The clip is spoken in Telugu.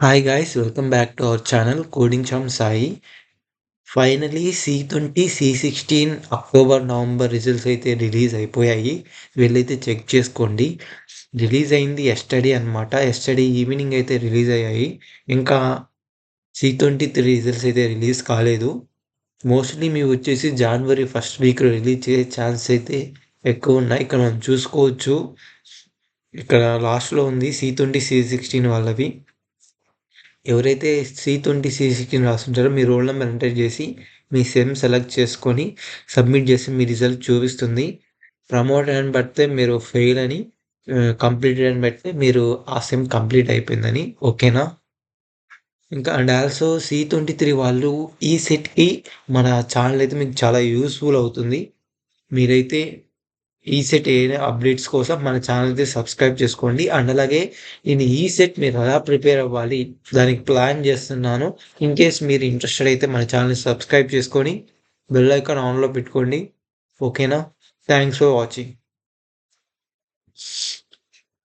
Hi guys, welcome back to our channel Coding Cham Sai. Finally C20, C16 October, November results అయితే రిలీజ్ అయిపోయాయి. వీళ్ళైతే చెక్ చేసుకోండి. రిలీజ్ అయింది ఎస్టర్డే అనమాట. ఎస్టర్డే ఈవినింగ్ అయితే రిలీజ్ అయ్యాయి. ఇంకా C23 రిజల్ట్స్ అయితే రిలీజ్ కాలేదు. మోస్ట్లీ మీ వచ్చేసి జనవరి ఫస్ట్ వీక్లో రిలీజ్ చేసే ఛాన్స్ అయితే ఎక్కువ ఉన్నాయి. ఇక్కడ మనం చూసుకోవచ్చు. ఇక్కడ లాస్ట్లో ఉంది C20, C16 వాళ్ళవి. ఎవరైతే C20, C16 రాసుంటారో మీ రోల్ నెంబర్ ఎంటర్ చేసి మీ సెమ్ సెలెక్ట్ చేసుకొని సబ్మిట్ చేసి మీ రిజల్ట్ చూపిస్తుంది. ప్రమోటెడ్ అని పడితే మీరు ఫెయిల్ అని, కంప్లీటెడ్ అని పెడితే మీరు ఆ సెమ్ కంప్లీట్ అయిపోయిందని. ఓకేనా? ఇంకా అండ్ ఆల్సో C23 వాళ్ళు ఈ సెట్‌కి మన ఛానల్ అయితే మీకు చాలా యూజ్‌ఫుల్ అవుతుంది. మీరైతే ఈసెట్ ఏదైనా అప్డేట్స్ కోసం మన ఛానల్ అయితే సబ్స్క్రైబ్ చేసుకోండి. అండ్ అలాగే నేను ఈసెట్ మీరు ఎలా ప్రిపేర్ అవ్వాలి దానికి ప్లాన్ చేస్తున్నాను. ఇన్ కేస్ మీరు ఇంట్రెస్టెడ్ అయితే మన ఛానల్ని సబ్స్క్రైబ్ చేసుకొని బెల్ ఐకాన్ ఆన్లో పెట్టుకోండి. ఓకేనా? Thanks for watching.